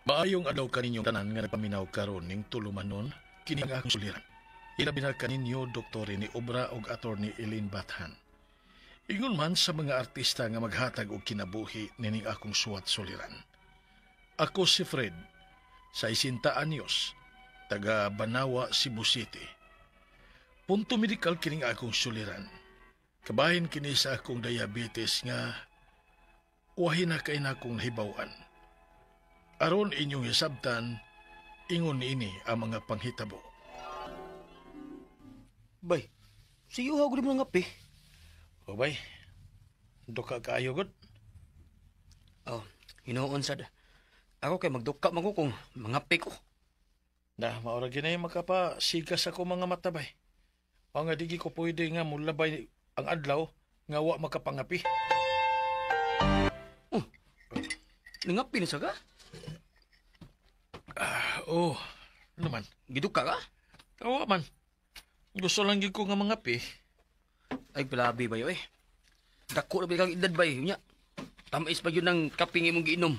Maayong adlaw kaninyong tanan nga nagpaminaw karon ning tulumanon kini nga akong suliran. Ilabi na kaninyo Dr. ni Obra ug Attorney Eileen Bathan. Ingon man sa mga artista nga maghatag og kinabuhi nining akong suwat suliran. Ako si Fred, 60 anyos, taga Banawa, Cebu City. Punto medikal kining akong suliran. Kabahin kini sa akong diabetes nga wahin na kay na akong nahibawan. Aron inyong hisabtan, ingon ini ang mga panghitabo. Bay, siyo ha gud mo ngapi. O bay, duka kaayo gud. Oh, hinuon sad. Ako kay magduka man ko kung mangapi ko. Na, maura ginay makapasigas ako mga mata bay. O nga digi ko pwede nga mulabay ang adlaw nga wa makapangapi. Nangapi na sa ka? Oh, naman. Giduka ka? Kawa man. Gusto lang gid ko nga mangapi. Ay, palabi ba yun eh. Dako na ba kang edad ba yun? Tamais pa yun ng kaping imong giinom.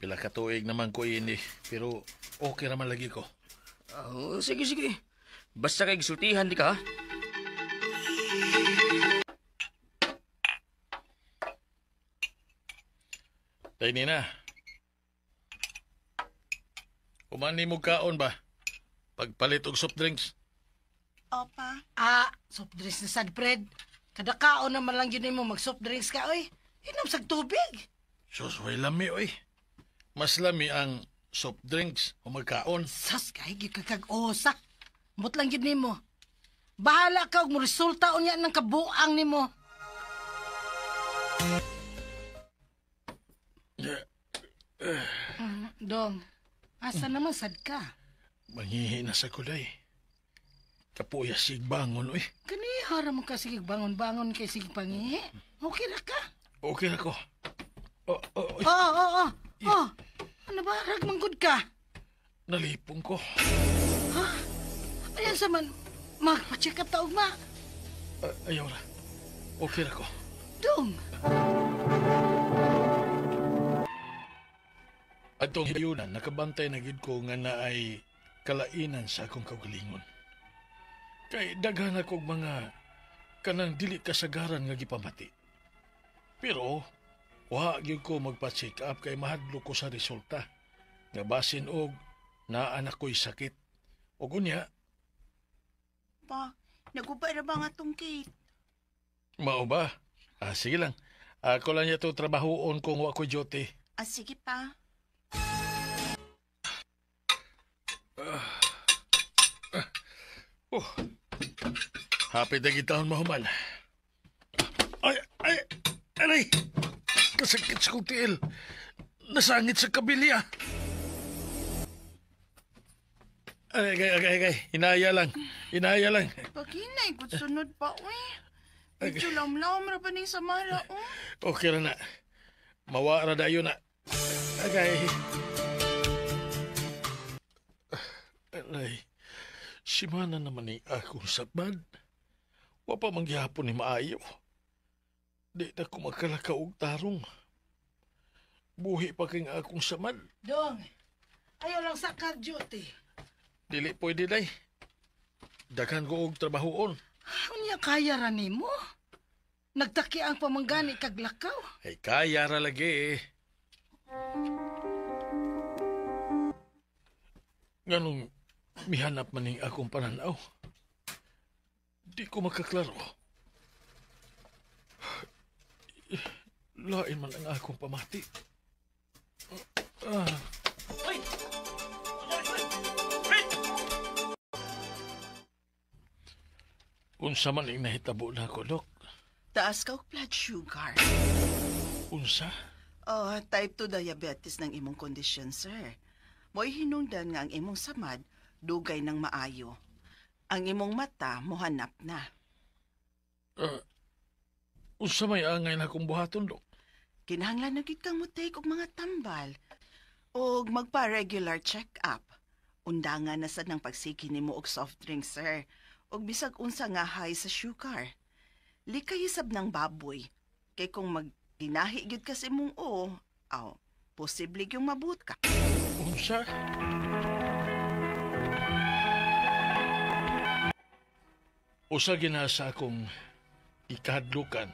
Pila ka tuig naman ko ini, pero okay naman lagi ko. Oh, sige, sige. Basta kay gisultihan di ka, ha? Tay nina. Umani mo kaon ba? Pagpalit og soft drinks. Opa. Soft drinks na sad, Fred. Kada kaon naman lang yun mo mag-soft drinks ka, oy. Inom sa tubig. Sus, way lami, oy. Mas lami ang soft drinks o magkaon. Sas, kay gikakag-osa. Mut lang yun mo. Bahala ka og mo resulta unya ng kabuang nimo. Dong, asa naman sad ka? Mangihi na sa kulay. Kapuya sig bangon, oy. Kanihara mo ka sige bangon-bangon kay sige pangihi. Okay na ka? Okay na ko. Oy. Ano ba? Ragmanggod ka? Nalipong ko. Ayan sa man, magpa-check up taog ma. Ayaw na. Okay na ko. Dong. Atong hiyunan, nakabantay na gid ko nga na ay kalainan sa akong kaugalingon. Kay daghan akong mga kanang dili kasagaran nga gipamati. Pero wa gyud ko magpa-check up kay mahadlo ko sa resulta. Nga basin og naanak ko'y sakit. Ug unya, Pa, nagubay na ba nga tong Kate? mao ba? Sige lang. Ako lang niya to trabahoon kung wa ko duty. Sige pa. Hapit na gitahon mahuman. Aray! Kasakit sa kutil. Nasangit sa kabilya. Ay. Inaya lang. Paghinay, kung sunod pa, uy. Medyo lamlam na pa ni Samara, Okay na. Mawara dayo na. Agay. Aray. Simana naman ni akong sabad. Wa pa mangyapon ni maayo. Di na ko makalakaog tarong. Buhi pa king akong samad. Dong, ayaw lang sa kag-duty. Dili pwede day. Daghan ko og trabahoon. Unya kaya ra nimo? Nagtaki ang pamanggani kag lakaw. Ay kaya ra lagi eh. Ganong mihanap man ning akong pananaw. Di ko makaklaro. Lain man ang akong pamati. Unsa man ing nahitabo na ako, Dok? Taas ka og blood sugar. Unsa? Type 2 diabetes ng imong kondisyon, sir. Mo'y hinungdan nga ang imong samad, dugay ng maayo. Ang imong mata, mohanap na. Unsa may angay na akong buhaton, Dok? Kinahanglan na gid kang mutake og mga tambal. Og magpa-regular check-up. Undangan na sad ng pagsigi nimo og soft drink, sir. Og bisag unsa nga high sa sugar. Likay hisab ng baboy. Kay kung magdinahi gyud kasi mong posible yung mabut ka. Unsa? Usa ginasa akong ikahadlukan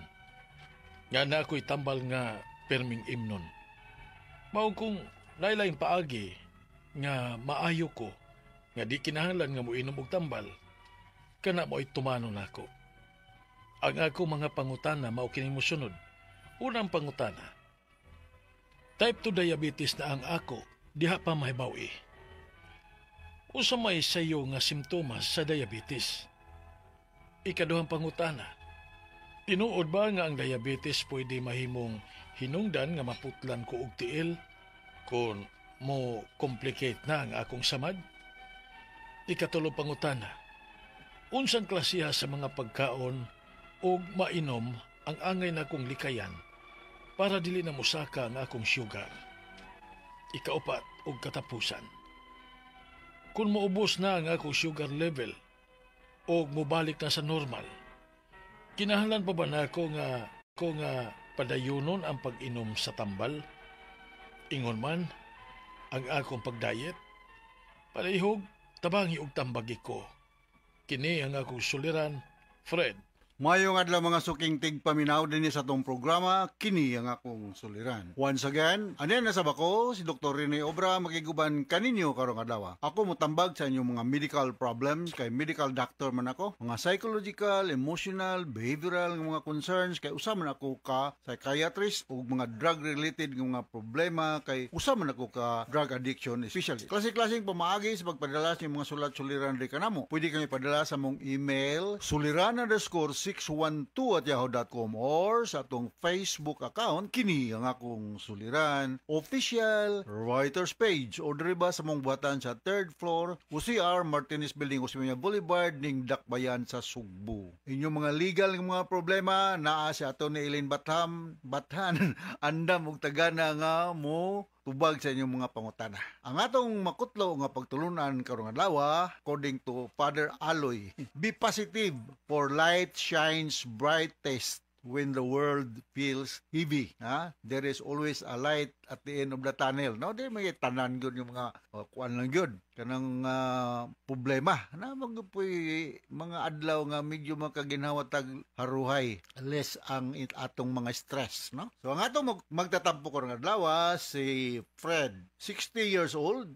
nga na ako'y tambal nga perming imnon. Mao kung lain-lain paagi nga maayo ko nga di kinahanglan nga moinom og tambal kana mo'y tumano nako. Ang ako mga pangutana mao kining mosunod. Unang pangutana. Type 2 diabetes na ang ako diha pa mahibaw-i. Unsa may sayo nga simptomas sa diabetes? Ikaduhang pangutana. Tinuod ba nga ang diabetes pwede mahimong hinungdan nga maputlan ko og tiil kung mo complicate na ang akong samad? Ikatulo pangutana. Unsang klasiha sa mga pagkaon o mainom ang angay na akong likayan para dili na musaka ang akong sugar? Ikaupat og katapusan. Kung maubos na ang akong sugar level o mubalik na sa normal, kinahanglan pa ba na ako nga padayunon ang pag-inom sa tambal? Ingon man, ang akong pag-diet? Palihog, tabangi og tambagi ko. Kini ang akong suliran, Fred. Mayong adlaw mga suking tigpaminaw din sa atong programa, kini ang akong suliran. Once again, anin na sa bako, si Dr. Rene Obra makiguban kaninyo karong adlaw. Ako mutambag sa inyong mga medical problems, kay medical doctor man ako. Mga psychological, emotional, behavioral nga mga concerns, kay usa man ako ka psychiatrist o mga drug-related nga mga problema, kay usa man ako ka drug addiction especially. Klase-klaseng pamaagi sa pagpadala sa mga sulat-suliran rin kanamo. Pwede kami padala sa mong email, suliran_612@yahoo.com or sa atong Facebook account, kini ang akong suliran official writers page o diriba sa mong buhatan sa 3rd floor UCR Martinez Building, Osmeña Boulevard ning Dakbayan sa Sugbo. Inyong mga legal nga mga problema naa sa ato ni Elaine Bathan andam og tagana nga mo tubag sa inyong mga pangutana. Ang atong makutlo nga pagtulunan karong adlaw, according to Father Aloy, be positive for light shines brightest when the world feels heavy. There is always a light at the end of the tunnel. No, di may tanan gyud yung mga kuan lang gyud kanang problema na magpuy mga adlaw nga medyo makaginhawa tag haruhay less ang atong mga stress, no? So ang atong magtatampo karong adlaw si Fred, 60 years old,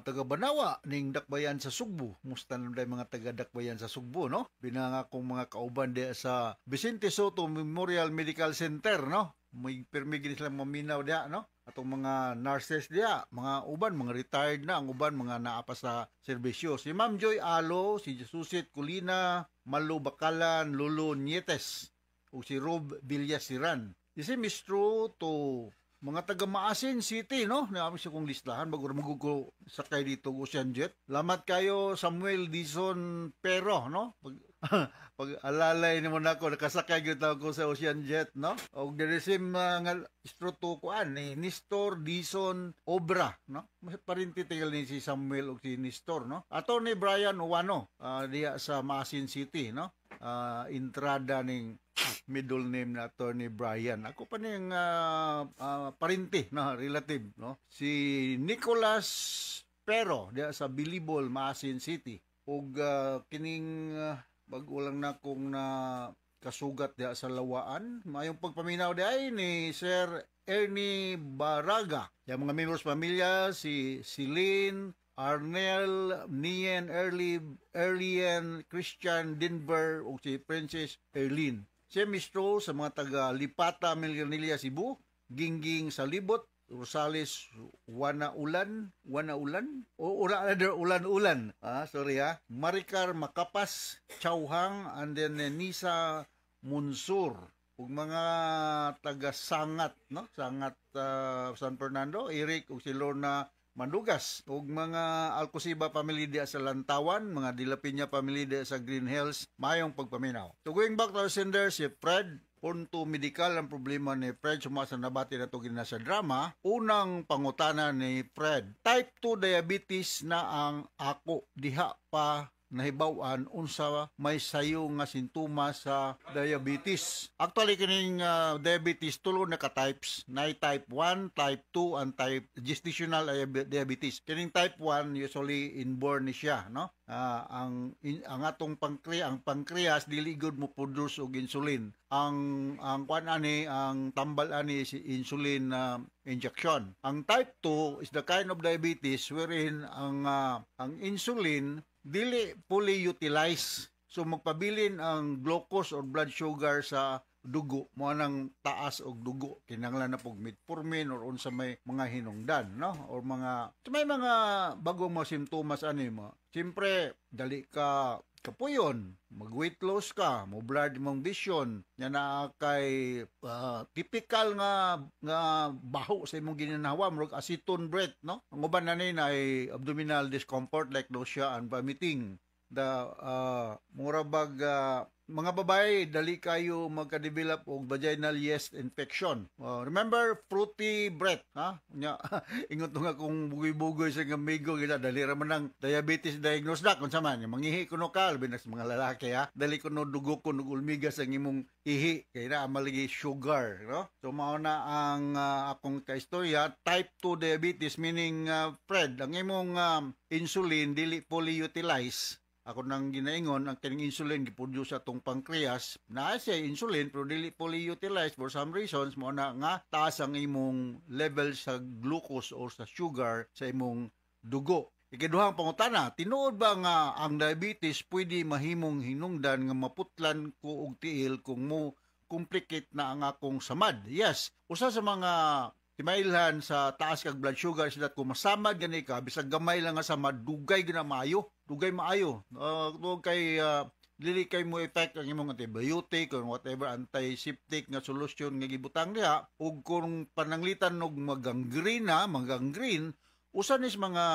taga Banawa ning Dakbayan sa Sugbo. Musta na mga taga Dakbayan sa Sugbo, no? Binanga kong mga kauban di sa Vicente Soto Memorial Medical Center, no? May permigin sila maminaw diya, no? Atong mga nurses diya, mga uban, mga retired na, ang uban, mga naapa sa serbisyo. Si Ma'am Joy Alo, si Jesusit Colina, Malu Bakalan, Lulu Nietes, o si Rob Villasiran. Isi mistro to mga taga Maasin City, no? Naami siya kong listahan bago magugo sakay dito Ocean Jet. Lamat kayo Samuel Dizon Pero, no? Pag alalay ni mo na ako, nakasakay gyud ko sa Ocean Jet, no? Og diresim nga istroto kuan ni Nestor Dizon Obra, no? Parinti tigal ni si Samuel og si Nestor, no? Ato ni Brian Uwano, diya sa Maasin City, no? Entrada ning middle name na Attorney Brian. Ako pa niyang parinti, no? Relative, no? Si Nicholas Pero diya sa Bilibol, Maasin City. Og kining bago lang na kung na kasugat diya sa Lawaan. Mayong pagpaminaw diya ni Sir Ernie Baraga. Yung mga members pamilya, si Celine, Arnel, Nien, Erlien, Christian, Denver, o si Princess Erlin. Si Mistro sa mga taga Lipata, Milganilla, Cebu, Gingging sa Libot, Rosales, Ulan-Ulan, Maricar Makapas, Chauhang, and then Nisa Munsur, ug mga taga Sangat, no? Sangat San Fernando, Eric ug si Lorna Mandugas, ug mga Alcosiba family dia sa Lantawan, mga Dilapinya family dia sa Green Hills, mayong pagpaminaw. So going back to our sender, si Fred, punto medikal ang problema ni Fred, sumasa nabati na ito gina sa drama. Unang pangutana ni Fred, type 2 diabetes na ang ako, diha pa nahibaw-an unsa may sayo nga sintomas sa diabetes. Actually kining diabetes tulo na ka types, na type 1, type 2 and type gestational diabetes. Kining type 1 usually inborn ni siya, no? Ang atong pancreas dili gud mo produce og insulin. Ang kwan ani, ang tambal ani si insulin injection. Ang type 2 is the kind of diabetes wherein ang insulin dili fully utilized. So magpabilin ang glucose or blood sugar sa dugo mo nang taas og dugo, kinahanglan na pog metformin or unsa may mga hinungdan, no, or may mga bagong mga simptomas ani mo. Siyempre dali ka kapuyon, mag weight loss ka, mo blurred mong vision, nya na kay typical nga baho sa imong ginanawa, murag acetone breath, no. Ang uban na ni ay abdominal discomfort like nausea and vomiting. Murabag mga babae dali kayo magka-develop og vaginal yeast infection. Remember fruity breath, ha? Nya ingon nga kung bugoy-bugoy sa amigo gina dali ra man ang diabetes diagnose na kunsa man mangihi kuno ka labi na sa mga lalaki, ha. Dali kuno dugo kuno ulmigas ang imong ihi kay na maligi sugar, no? So mao na ang akong kaistorya, type 2 diabetes meaning Fred, ang imong insulin dili fully utilized. Ako nang ginaingon, ang kining insulin giproduce sa atong pancreas, naa siya insulin pero dili fully utilized for some reasons, mo na nga taas ang imong level sa glucose or sa sugar sa imong dugo. Ikaduhang pangutana, tinuod ba nga ang diabetes pwede mahimong hinungdan nga maputlan ko og tiil kung mo complicate na ang akong samad? Yes, usa sa mga timailhan sa taas kag blood sugar is that kung masamad gani ka, bisag gamay lang nga samad, dugay gina maayo. Dugay maayo. Kay dili kay mo effect ang imong antibiotic or whatever antiseptic nga solusyon nga gibutang diha, ug kung pananglitan og magangrene, usan is mga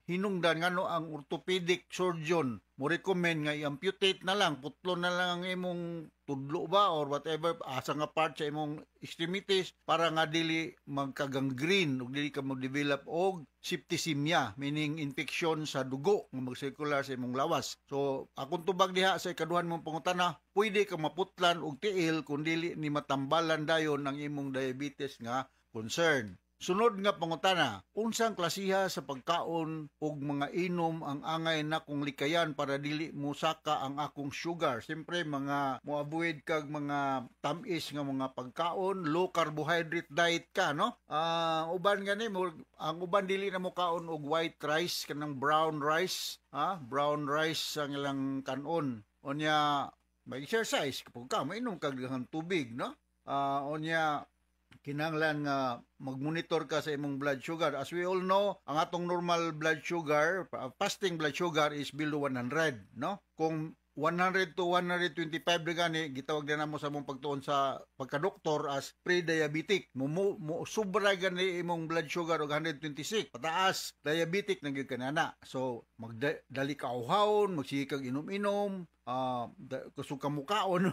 hinungdan ngano ang orthopedic surgeon mo recommend nga i-amputate na lang, putlo na lang ang imong tudlo ba or whatever asa nga part sa imong extremities para nga dili magka-gangrene ug dili ka mo-develop og septicemia, meaning infection sa dugo nga mag-circular sa imong lawas. So akong tubag diha sa ikaduhan mong pangutana, pwede ka maputlan og tiil kung dili ni matambalan dayon ang imong diabetes nga concern. Sunod nga pangutana, unsang klasiha sa pagkaon ug mga inom ang angay na kong likayan para dili mo saka ang akong sugar? Siyempre, mga mo-avoid kag mga tamis nga mga pagkaon, low carbohydrate diet ka, no? Uban gani mo, ang uban dili na mo kaon og white rice kanang brown rice, brown rice ang ilang kanon. Onya, may exercise kapag ka mainom kag daghang tubig, no? Onya, kinahanglan nga mag-monitor ka sa imong blood sugar. As we all know, ang atong normal blood sugar, fasting blood sugar is below 100, no? Kung 100 to 125 gani gitawag na mo sa mong pagtuon sa pagka-doktor as pre-diabetic. Mo sobra gani imong blood sugar og 126. Pataas, diabetic na gyud kanana. So magdali ka uhawon, magsigig kag inom-inom, kusog ka mukaon.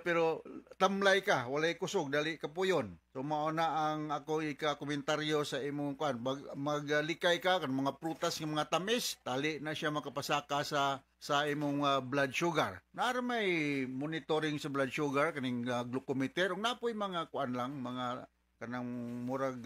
Pero tamlay ka, walay kusog, dali ka puyon. So mao na ang ako ika-komentaryo sa imong kuan. Maglikay ka kan mga prutas ng mga tamis, tali na siya makapasaka sa imong blood sugar. Naara may monitoring sa blood sugar kaning glucometer ug napoy mga kuan lang, mga kanang murag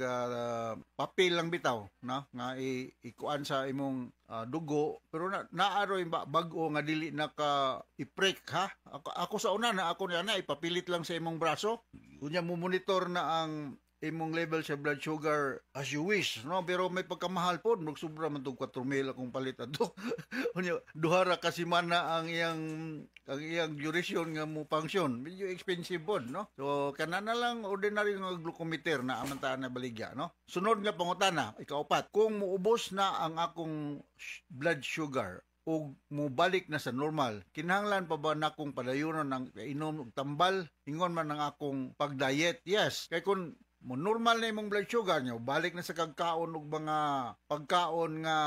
papel lang bitaw, no, nga ikuan sa imong dugo, pero naaroy bag-o nga dili naka i-prick, ha. Ako sa una na ako na ipapilit lang sa imong braso, unya mo monitor na ang imong level sa blood sugar as you wish, no, pero may pagkamahal po, sobra man tog 4,000 akong palit ato. Unya duhara ka semana ang iyang duration nga mo function, medyo expensive po, no. So kana na lang ordinary nga glucometer na amantaan na baligya, no. Sunod nga pangutana, ikaupat, kung muubos na ang akong blood sugar o mubalik na sa normal, kinahanglan pa ba na akong padayunon ang inom og tambal ingon man ang akong pag-diet? Yes, kay kun mo normal na imong blood sugar nyo, balik na sa kagkaon og mga pagkaon nga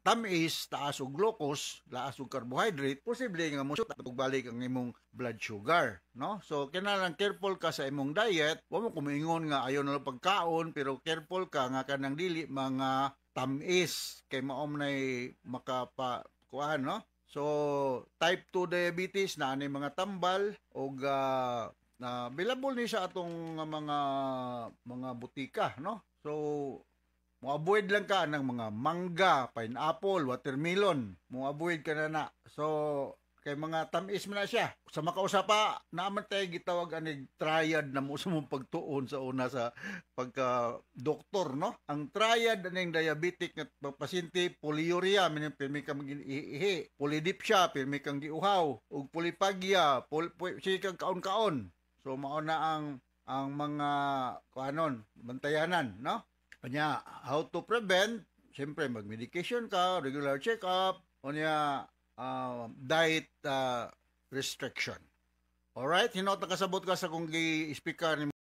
tamis, taas og glucose, laas og carbohydrate, posible nga mo og balik ang imong blood sugar, no? So kinahanglan careful ka sa imong diet, wa mo kumingon nga ayo na lang pagkaon, pero careful ka nga kanang dili mga tamis kay maom nay kuan no. So type 2 diabetes na ani mga tambal og na available ni sa atong mga butika no. So mo-avoid lang ka ng mga mangga, pineapple, watermelon. Mo-avoid ka na. So, kay mga tamis mo na siya. Sa makausapa, naman tayo gitawag anig triad na mo sa mong pagtuon sa una sa pagka-doktor, no? Ang triad aning diabetic na pasyente, polyuria, pirmi kang ihi, polydipsia, pirmi kang giuhaw, ug polyphagia, sige kang kaon-kaon. So, mauna ang mga, kuanon, bantayanan, no? Kanya, how to prevent, siyempre mag-medication ka, regular check-up, o niya, diet restriction. Alright, hinot nakasabot ka sa kung gi-speaker ni